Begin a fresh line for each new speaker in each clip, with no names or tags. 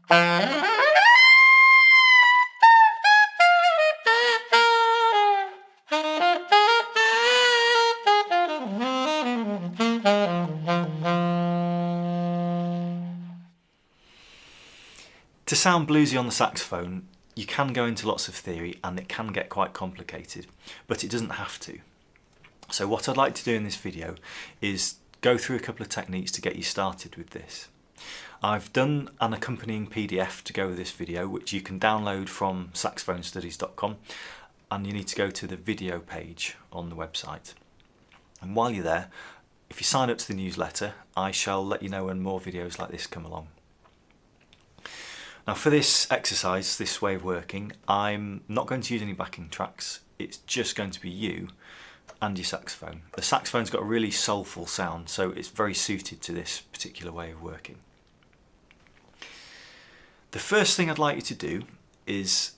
To sound bluesy on the saxophone, you can go into lots of theory and it can get quite complicated, but it doesn't have to. So what I'd like to do in this video is go through a couple of techniques to get you started with this. I've done an accompanying PDF to go with this video, which you can download from saxophonestudies.com, and you need to go to the video page on the website. And while you're there, if you sign up to the newsletter, I shall let you know when more videos like this come along. Now for this exercise, this way of working, I'm not going to use any backing tracks. It's just going to be you and your saxophone. The saxophone's got a really soulful sound, so it's very suited to this particular way of working. The first thing I'd like you to do is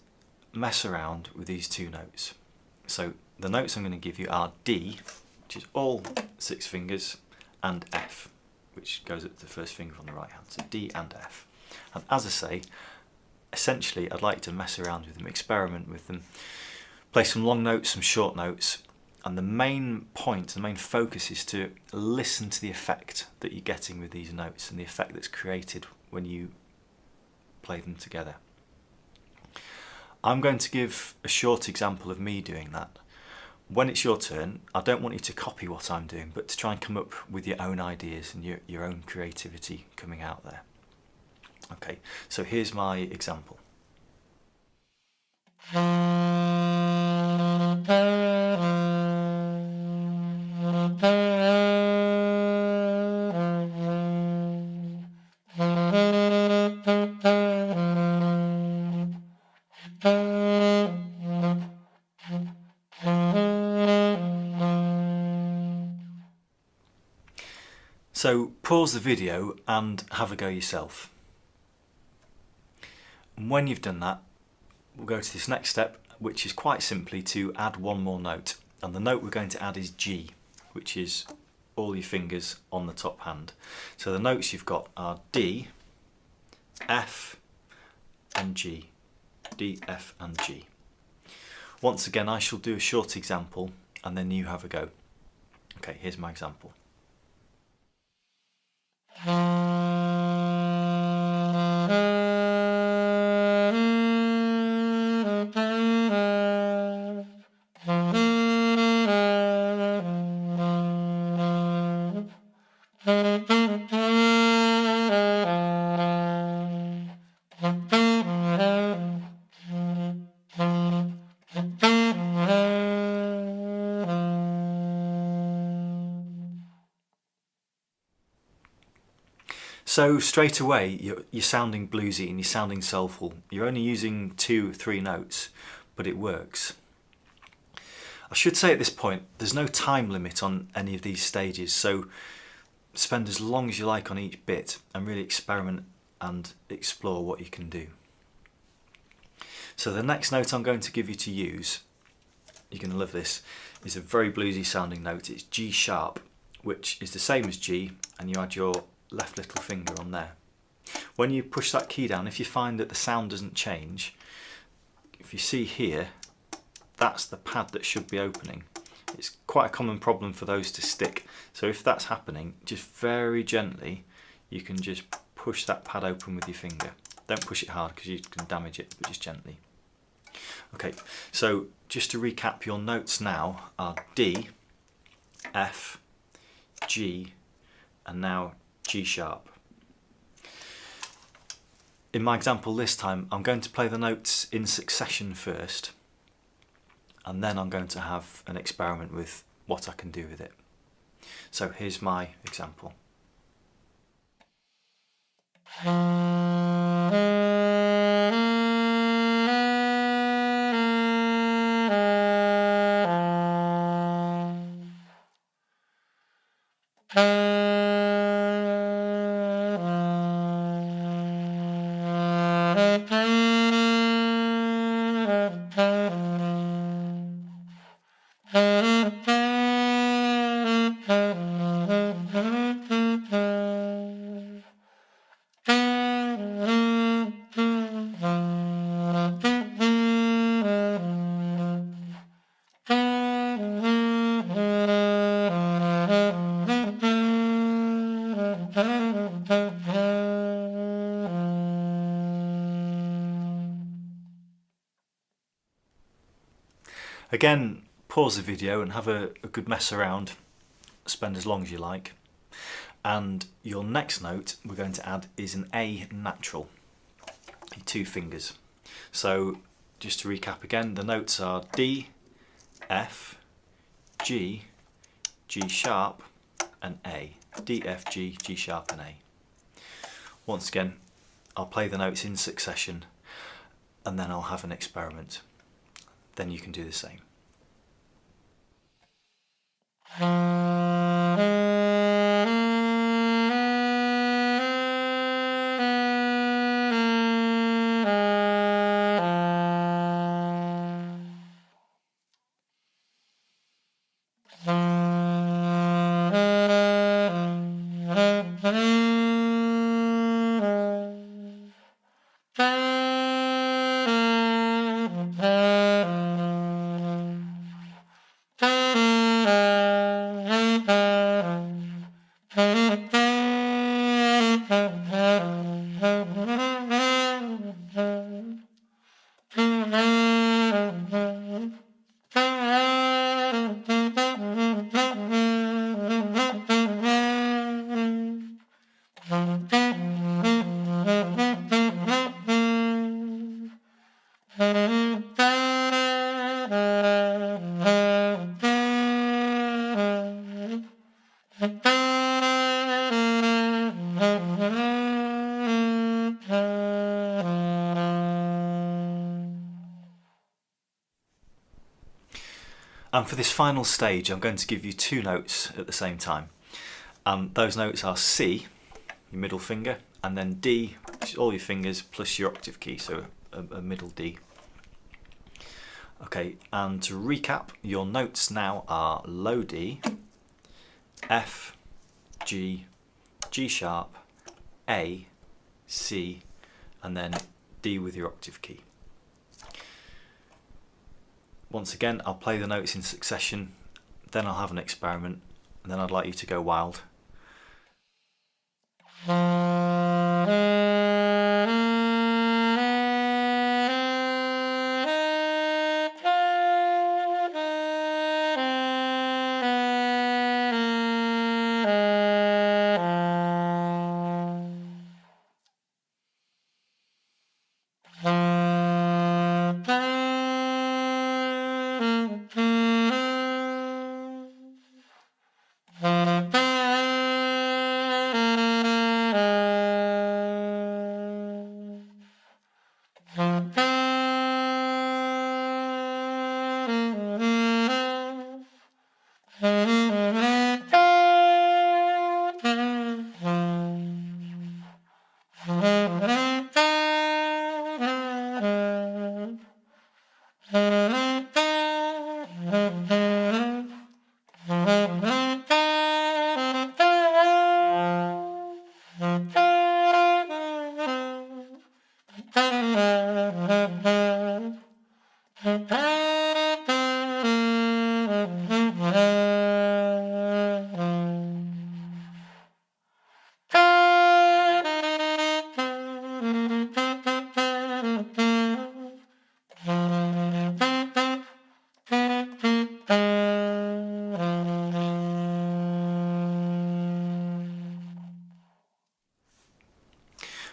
mess around with these two notes. So the notes I'm going to give you are D, which is all 6 fingers, and F, which goes up to the first finger on the right hand. So D and F. And as I say, essentially I'd like you to mess around with them, experiment with them, play some long notes, some short notes, and the main point, the main focus is to listen to the effect that you're getting with these notes and the effect that's created when you play them together. I'm going to give a short example of me doing that. When it's your turn, I don't want you to copy what I'm doing, but to try and come up with your own ideas and your own creativity coming out there. Okay, so here's my example. So pause the video and have a go yourself. And when you've done that, we'll go to this next step, which is quite simply to add one more note. And the note we're going to add is G, which is all your fingers on the top hand. So the notes you've got are D, F and G. D, F and G. Once again, I shall do a short example and then you have a go. Okay, here's my example. So straight away you're sounding bluesy and you're sounding soulful. You're only using 2 or 3 notes, but it works. I should say at this point there's no time limit on any of these stages, so spend as long as you like on each bit and really experiment and explore what you can do. So the next note I'm going to give you to use, you're going to love this, is a very bluesy sounding note. It's G sharp, which is the same as G, and you add your left little finger on there. When you push that key down, if you find that the sound doesn't change, if you see here, that's the pad that should be opening. It's quite a common problem for those to stick, so if that's happening, just very gently you can just push that pad open with your finger. Don't push it hard because you can damage it, but just gently. Okay, so just to recap, your notes now are D, F, G, and now G sharp. In my example this time, I'm going to play the notes in succession first, and then I'm going to have an experiment with what I can do with it. So here's my example. Again, pause the video and have a good mess around, spend as long as you like. And your next note we're going to add is an A natural, 2 fingers. So just to recap again, the notes are D, F, G, G sharp and A. D, F, G, G sharp and A. Once again, I'll play the notes in succession and then I'll have an experiment. Then you can do the same. And for this final stage, I'm going to give you 2 notes at the same time. Those notes are C, your middle finger, and then D, which is all your fingers plus your octave key, so a middle D. Okay, and to recap, your notes now are low D, F, G, G sharp, A, C, and then D with your octave key. Once again, I'll play the notes in succession, then I'll have an experiment, and then I'd like you to go wild.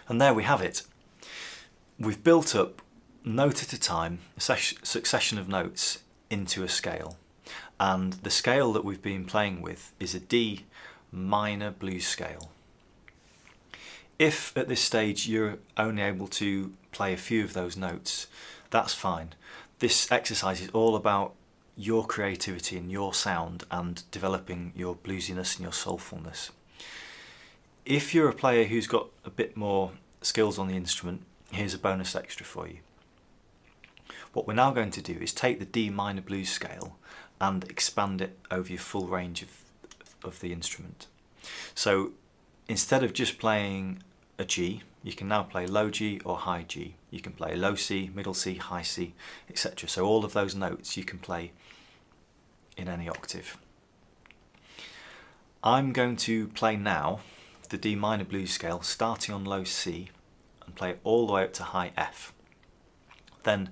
And there we have it. We've built up, note at a time, a succession of notes into a scale. And the scale that we've been playing with is a D minor blues scale. If at this stage you're only able to play a few of those notes, that's fine. This exercise is all about your creativity and your sound and developing your bluesiness and your soulfulness. If you're a player who's got a bit more skills on the instrument, here's a bonus extra for you. What we're now going to do is take the D minor blues scale and expand it over your full range of the instrument. So instead of just playing a G, you can now play low G or high G. You can play low C, middle C, high C, etc. So all of those notes you can play in any octave. I'm going to play now the D minor blues scale starting on low C and play it all the way up to high F. Then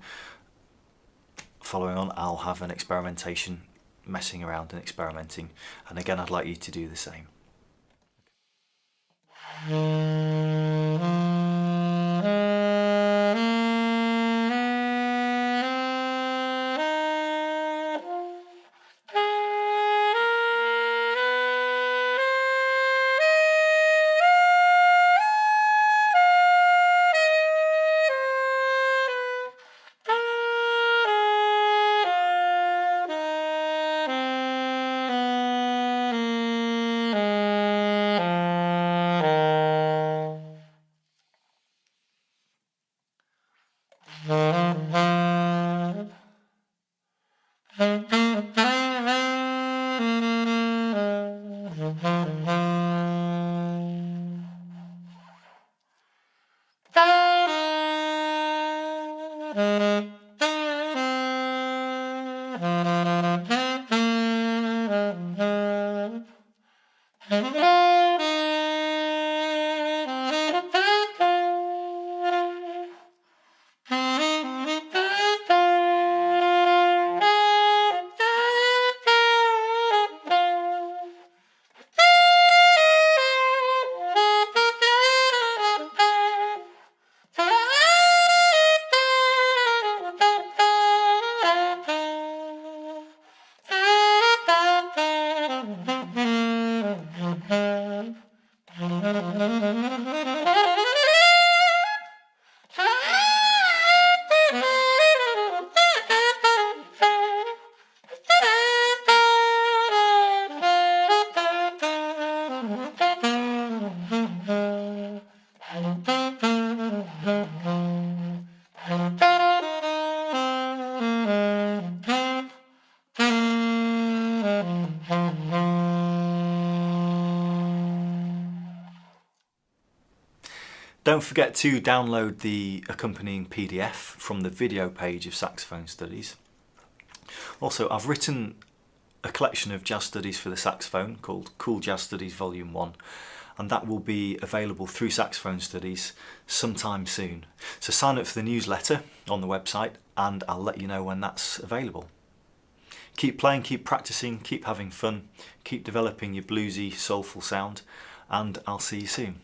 following on, I'll have an experimentation, messing around and experimenting, and again I'd like you to do the same. Don't forget to download the accompanying PDF from the video page of Saxophone Studies. Also, I've written a collection of jazz studies for the saxophone called Cool Jazz Studies Volume 1, and that will be available through Saxophone Studies sometime soon. So sign up for the newsletter on the website and I'll let you know when that's available. Keep playing, keep practicing, keep having fun, keep developing your bluesy, soulful sound, and I'll see you soon.